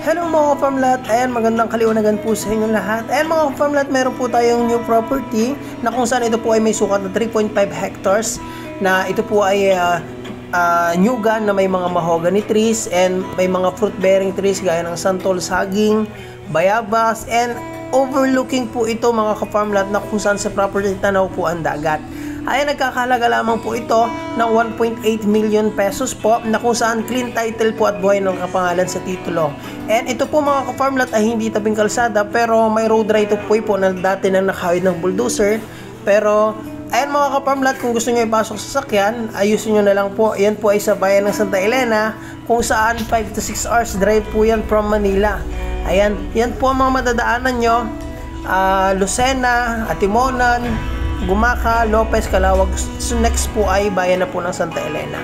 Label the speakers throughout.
Speaker 1: Hello mga ka-farmlat, ayan magandang kaliwanagan po sa inyo lahat. Ayan mga ka-farmlat, meron po tayong new property na kung saan ito po ay may sukat na 3.5 hectares na ito po ay nyugan na may mga mahogany trees and may mga fruit bearing trees gaya ng santol, saging, bayabas, and overlooking po ito mga ka-farmlat na kung saan sa property tanaw po ang dagat. Ay nagkakahalaga lamang po ito ng 1.8 million pesos po na kung saan clean title po at buhay ng kapangalan sa titulo. And ito po mga ka-farmlat ay hindi tabing kalsada pero may road right of way po na dati na nakahawid ng bulldozer. Pero ayan mga ka-farmlat, kung gusto nyo ipasok sa sakyan, ayusin nyo na lang po. Yan po ay sa bayan ng Santa Elena kung saan 5 to 6 hours drive po yan from Manila. Ayan, yan po ang mga madadaanan nyo. Lucena, Atimonan, Gumaca, Lopez, Calawag. So next po ay bayan na po ng Santa Elena.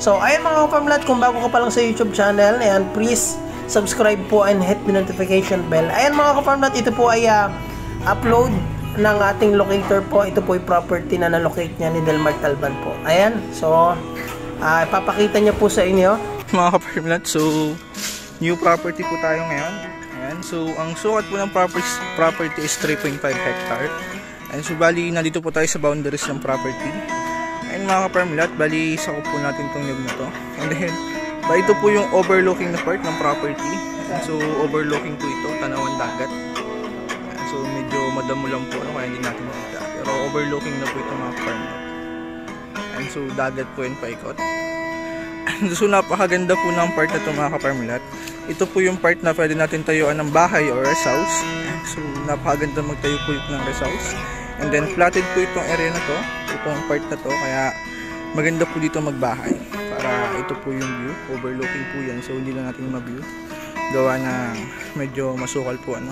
Speaker 1: So ayan mga ka-farmlat, kung bago ka pa lang sa YouTube channel, ayan, please subscribe po and hit the notification bell. Ayan mga ka-farmlat, ito po ay upload ng ating locator po. Ito po ay property na na-locate niya ni Delmar Talban po. Ayan, so ipapakita niya po sa inyo
Speaker 2: mga ka-farmlat. So new property po tayo ngayon. Ayan, so ang sukat po ng property is 3.5 hectare. And so bali nandito po tayo sa boundaries ng property. And mga ka-farmlat, bali sakop po natin itong nyug na to. And then bali ito po yung overlooking na part ng property. And so overlooking po ito, tanawan dagat. And so medyo madamo lang po kaya hindi natin makita. Pero overlooking na po ito mga ka-farmlat. And so dagat po yung paikot. And so napakaganda po ng part na ito mga ka-farmlat. Ito po yung part na pwede natin tayuan ng bahay or rest house. So napakaganda magtayo po ng rest house. And then flatted po itong area na to, itong part na to, kaya maganda po dito magbahay. Para ito po yung view, overlooking po yan, so hindi na natin ma-view. Gawa na medyo masukal po ano.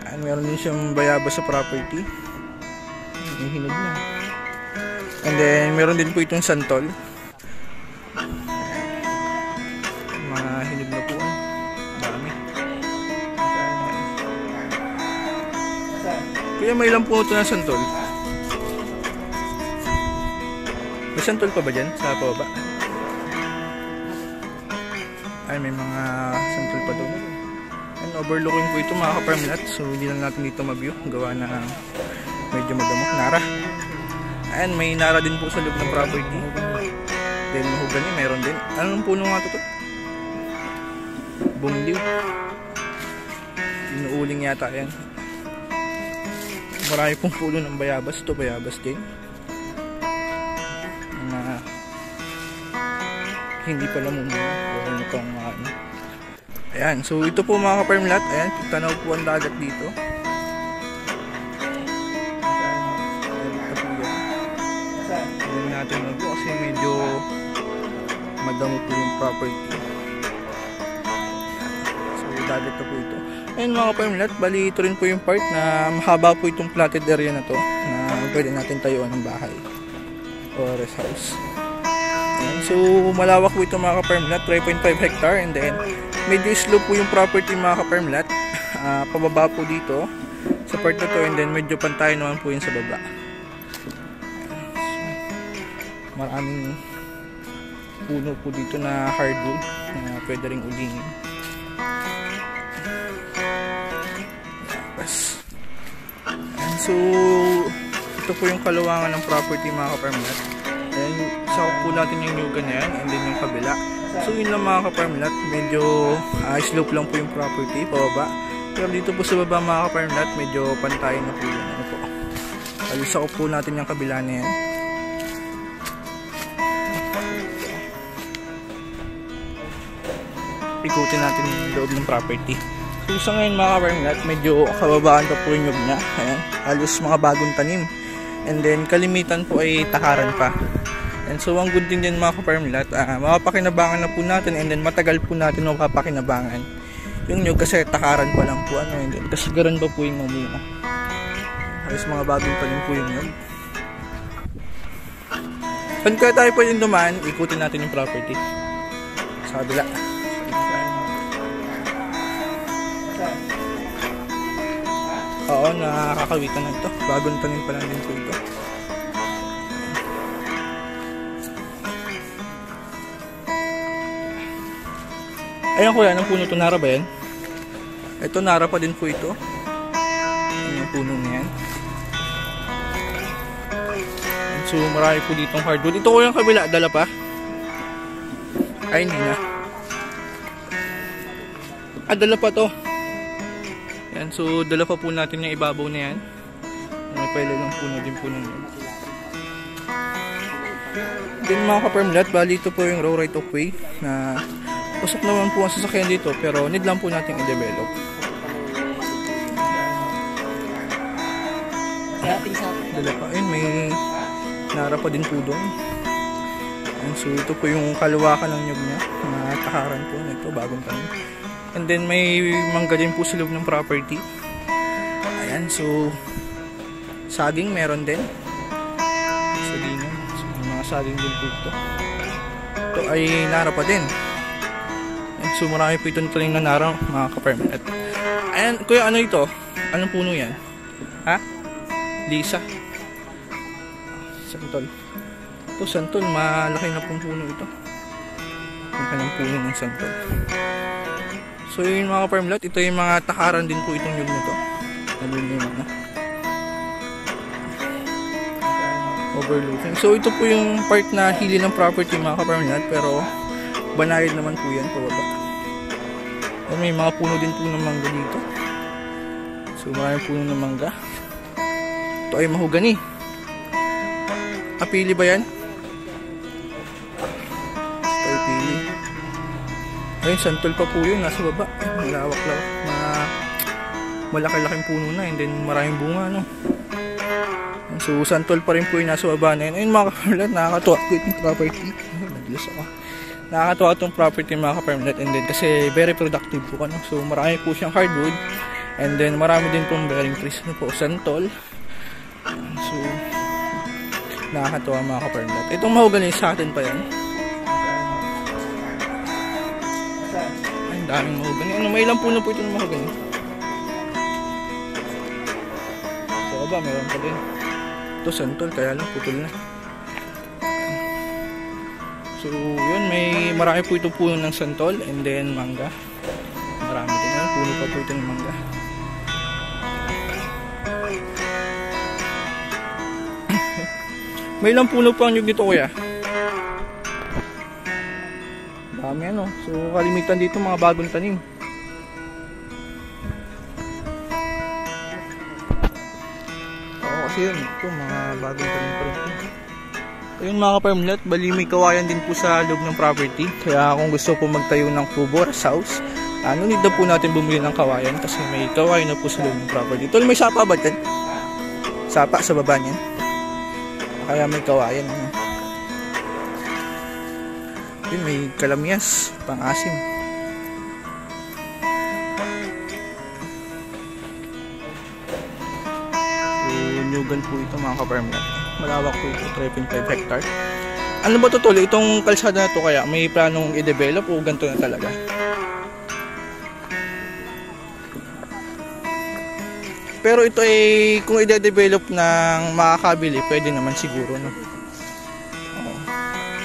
Speaker 2: And meron din siyang bayabas sa property. May hinog na. And then meron din po itong santol. Mga hinog na po. Dami. Kaya may ilang po ito na santol. May santol pa ba dyan? Sa baba? Ay, may mga santol pa doon. And overlooking po ito mga ka-farmlat. So hindi lang natin dito ma-view. Gawa na medyo madamo. Nara. And may nara din po sa loob ng property. Then mahogany, mayroon din. Anong puno nga ito? Bumliw. Inuuling yata yan. Marami pong puno ng bayabas. Ito bayabas din na hindi pa namumuno. Ayan, so ito po mga ka-farmlat. Ayan, tanaw po ang dagat dito. Hindi natin mag kasi medyo madamo po yung property. So dagat na po ito. Ayan mga ka-farmlat, bali ito rin po yung part na mahaba po itong platted area na to na pwede natin tayuan ng bahay or rest house. Ayan, so malawak po ito mga ka-farmlat, 3.5 hectare, and then medyo slow po yung property mga ka-farmlat. Pababa po dito sa part na to, and then medyo pantay naman po yun sa baba. Maraming puno po dito na hardwood na pwede ring ulingin. So ito po yung kaluwangan ng property mga ka-farmlat. Then sakop po natin yung nyugan na yan, and then yung kabila. So yun lang mga ka-farmlat, medyo slope lang po yung property pababa. Pero dito po sa baba mga ka-farmlat, medyo pantayin na po yun. Ano po, sakop po natin yung kabila na yan. Ikutin natin yung loob ng property. So sa ngayon mga ka-farmlat, medyo kababaan pa po yung nyug niya. Ayan, halos mga bagong tanim. And then kalimitan po ay takaran pa. And so ang good thing din mga ka-farmlat, mapapakinabangan na po natin, and then matagal po natin mapapakinabangan yung nyug kasi takaran pa lang po ano, and then kasagaran pa po yung mamuna. Halos mga bagong tanim po yung nyug. Saan kaya tayo po yung dumaan, ikutin natin yung property sa kabila. Oo, nakakawitan na ito. Bagong tanim pa lang din po ito. Ayan kuya, anong puno ito? Nara ba yan? Ito, nara pa din po ito. Ayan yung puno na yan. So, marami po ditong hardwood. Ito ko yung kabila, dala pa? Ay, hindi na. Dala pa to. Yan, so dala pa po natin yung ibabaw na yan. May pwede lang puno din po nun. Then mga ka-permlat, bali ito po yung row right of way na pasok naman po ang sasakyan dito pero need lang po natin i-develop. Dala pa. Ayun, may nara pa din po doon. And so ito po yung kalawakan ng nyug niya na takaran po nito, bagong tanim. And then may mangga din po sa loob ng property. Ayan, so saging meron din. Sagingan. So may mga saging din po ito. Ito ay nara pa din. And so marami po itong tanim na nara, mga ka-permanent. Ayan, kuya, ano ito? Anong puno yan? Ha? Lisa. Santol. Ito, santol. Malaki na pong puno ito. Ang kanyang puno ng santol. So yun mga ka-permlat, ito yung mga takaran din po itong nyug nito. Nalulunod na. Overlooking. So ito po yung part na hili ng property mga ka-permlat, pero banayad naman po yan pababa. At may mga puno din po ng mangga dito. So maraming puno ng mangga. Ito ay mahogani. Pili ba yan? Ito ay pili. Ayun, santol pa po yun. Nasa baba. Malawak-lawak. Malaki-laking puno na. And then maraming bunga, no? So, santol pa rin po yung nasa baba na yun. Ayun, mga ka-permlat, nakakatuwa po itong property. Naglas ako. Nakakatuwa itong property, mga ka-permlat. And then, kasi very productive po, ano? So, marami po siyang hardwood. And then, marami din pong bearing trees, ano po, santol. So, nakakatuwa mga ka-permlat. Itong mahogany sa atin pa yan. Ay, daming mahogany. Ano, may ilang puno po itong mahogany. So, ba, meron pa din. Ito, santol, kaya lang putol na. So, yun, may marami po itong puno ng santol and then mangga. Marami din yan. Puno pa po ito ng mangga. May ilang puno pa ang nyug dito, kuya? Dami, ano. So, kalimitan dito mga bagong tanim. Oo, kasi yun. Ito, mga bagong tanim pa rin. Ayun mga ka-permlat, bali may kawayan din po sa loob ng property. Kaya kung gusto po magtayo ng kubo or house, need na po natin bumili ng kawayan kasi may kawayan na po sa loob ng property. Ito, may sapa ba dyan? Sapa sa baba niyan. Kaya may kawayan. Yun, may kalamyas, pang-asim. So, nyugan po ito mga ka-permlat. Malawak po ito, 3.5 hectare. Ano ba ito tuloy? Itong kalsada na ito kaya may planong i-develop o ganito na talaga? Pero ito ay kung i-develop ng makakabili, pwede naman siguro, no?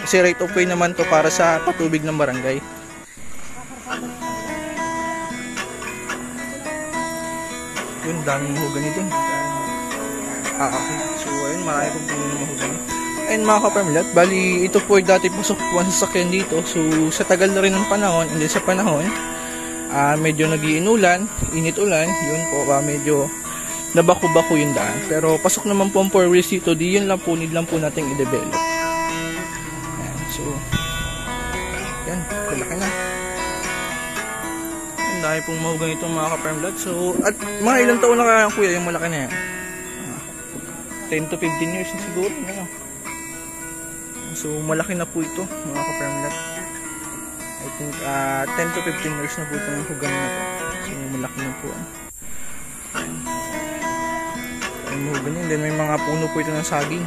Speaker 2: Kasi right of way naman to para sa patubig ng barangay. Yun, daming mahogany dun. Okay. So, ayun, marami pong puno ng mahogany. Ayun mga ka-permlat, bali ito po ay dati pasok po ang sasakyan dito. So, sa tagal na rin ng panahon, and then sa panahon, medyo nag-iinulan, init ulan, yun po, medyo nabako-bako yung daan. Pero pasok naman po ang 4 wheels dito, di yun lang po, need lang po natin i-develop. Ayan, so, yan, malaki na. Ang dahil pong mahogany itong mga ka-permlat. So, at mga ilang taon na kaya kuya yung malaki na yan? 10 to 15 years na siguro. Ano? So, malaki na po ito, mga ka-permlat. I think 10 to 15 years na po itong mahogany na to. So, malaki na po. Ayan. Mahogany. Then may mga puno po ito ng saging.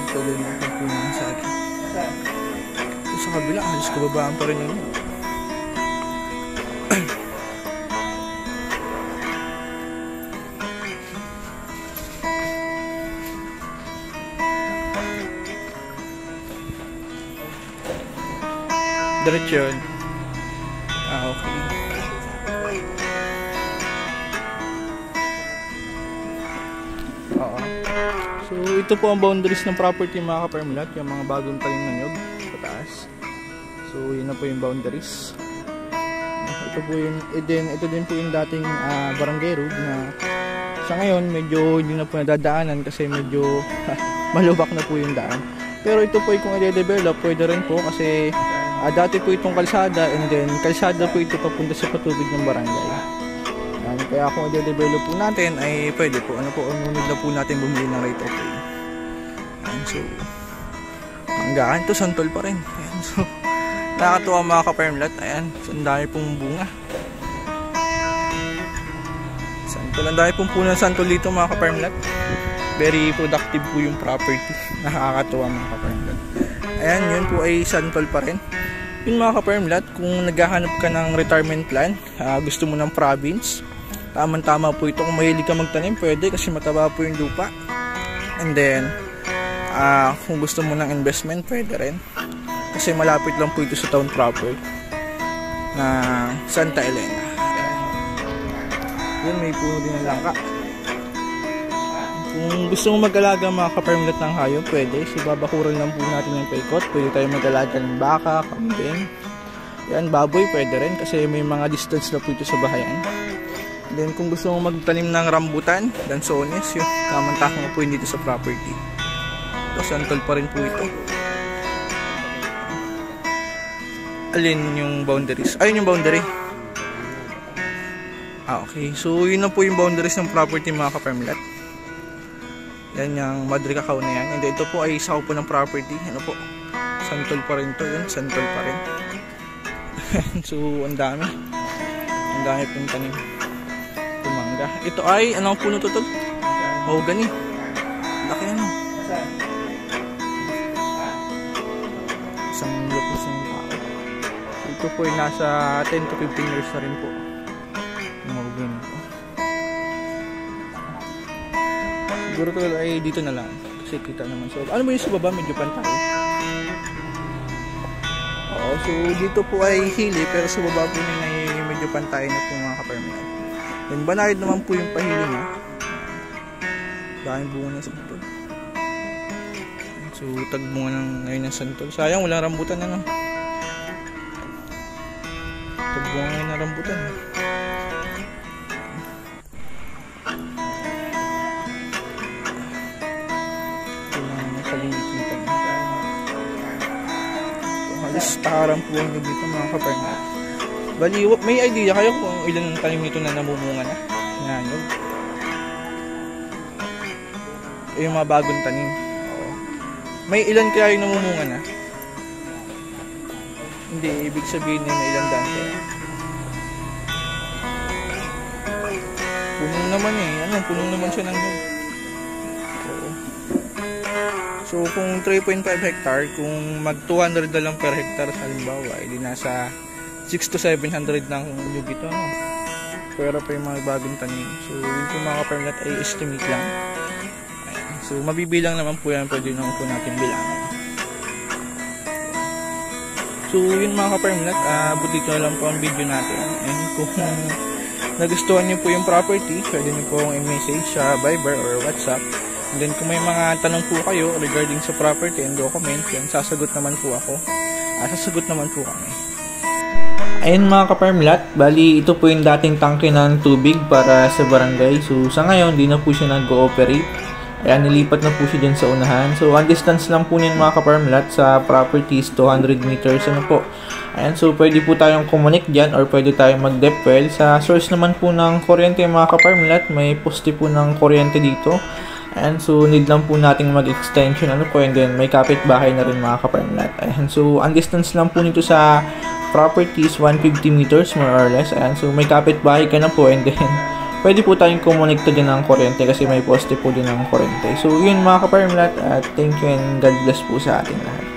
Speaker 2: Ito din ang puno ng saging. Ito sa kabila, halos kababaan pa rin yun. Diretso yun. Okay. Oo. So, ito po ang boundaries ng property mga ka-permlat, yung mga bagong talim na nyog pataas. So, yun na po yung boundaries. Ito po yung, ito din po yung dating barangay road na sa ngayon medyo hindi na po nadadaanan kasi medyo malubak na po yung daan. Pero ito po kung i-develop, pwede rin po kasi dati po itong kalsada and then kalsada po ito papunta sa patubig ng barangay. Kaya kung i-develop po natin ay pwede po. Unod na po natin bumili ng right of way. So, hanggaan to, santol pa rin. Ayan, so, nakakatuwa mga ka-permlat. Ayan, so, ang dami pong bunga. Santol, ang dami pong puno ng santol dito mga ka-permlat. Very productive po yung property. Nakakatuwa mga ka-permlat. Ayan, yun po ay santol pa rin. Yun mga ka-permlat, kung naghahanap ka ng retirement plan, gusto mo ng province, tamang-tama po ito. Kung mahilig ka magtanim, pwede kasi mataba po yung lupa. And then, kung gusto mo ng investment, pwede rin. Kasi malapit lang po ito sa town proper na Santa Elena. Yun, may puno din ng langka. Kung gusto mo mag-alaga mga ka-permlat ng hayop, pwede. So, babakuran lang po natin ng paikot. Pwede tayo mag-alaga ng baka, kambing. Yan, baboy, pwede rin kasi may mga distance na po ito sa bahayan. Then kung gusto mo magtanim ng rambutan, dansones, yun, tamang-takang po yun dito sa property. Ito, santol pa rin po ito. Alin yung boundaries? Ayun yung boundary. Okay. So, yun na po yung boundaries ng property mga ka-permlat. Yan yung Madre Cacao na yan. And ito po ay isa po ng property. Ano po? Santol pa rin to. Yun, santol pa rin. So, ang dami. Ang dami pong tanim. Mangga. Ito ay, anong puno to? Mahogany. Laki ano. Isang lupo sa tao. Ito po ay nasa 10 to 15 years na rin po. Mahogany po. Siguro ko ay dito na lang. Kasi kita naman. So, ano mo yung sa baba? Medyo pantay. Oo, so dito po ay hili pero sa baba po nyo ay medyo pantay na po mga ka-permlat. Then banayad naman po yung pahiling niya. Daming bunga ng santol. So tagbunga ng ngayon ng santol. Sayang walang rambutan ano. Tagbunga ngayon ng rambutan. Ito lang nakalimutan. Halos takarang po nyo dito mga ka-permlat. Bali, may idea kayo kung ilan ang tanim nito na namumunga na? Yan, yun. Yung mga bagong tanim. Oo. May ilan kaya yung namumunga na? Hindi, ibig sabihin na may ilang daan kaya. Puno naman eh. Ano, puno naman siya ng nyug. Oo. So, kung 3.5 hectare, kung mag 200 na lang per hectare sa halimbawa, hindi nasa 600 to 700 ng nyug ito, no? Pero pa yung mga bagong tanim. So, yun po mga ka-permlat ay estimate lang. Ayan. So, mabibilang naman po yan. Pwede naman po natin bilangan. So, yun mga ka-permlat. Buti ko lang po ang video natin. And kung nagustuhan nyo po yung property, pwede nyo po i-message sa Viber or WhatsApp. And then, kung may mga tanong po kayo regarding sa property and document, yan, sasagot naman po ako. Sasagot naman po kami. Ayun mga ka-permlat, bali ito po yung dating tangke ng tubig para sa barangay. So sa ngayon, di na po siya nag-ooperate. Ayan, nilipat na po siya dyan sa unahan. So ang distance lang po niyan mga ka-permlat sa properties 200 meters. Ano po? Ayan, so pwede po tayong connect dyan or pwede tayong mag-depth well. Sa source naman po ng kuryente mga ka-permlat, may poste po ng kuryente dito. Ayan, so need lang po nating mag-extension. Ano po, and then may kapitbahay na rin mga ka-permlat. Ayan, so ang distance lang po nito sa properties 150 meters more or less. Ayan, so may kapitbahay ka na po and then pwede po tayong kumonekta din ng kuryente kasi may poste po din ng kuryente. So yun mga ka-permlat at thank you and God bless po sa ating lahat.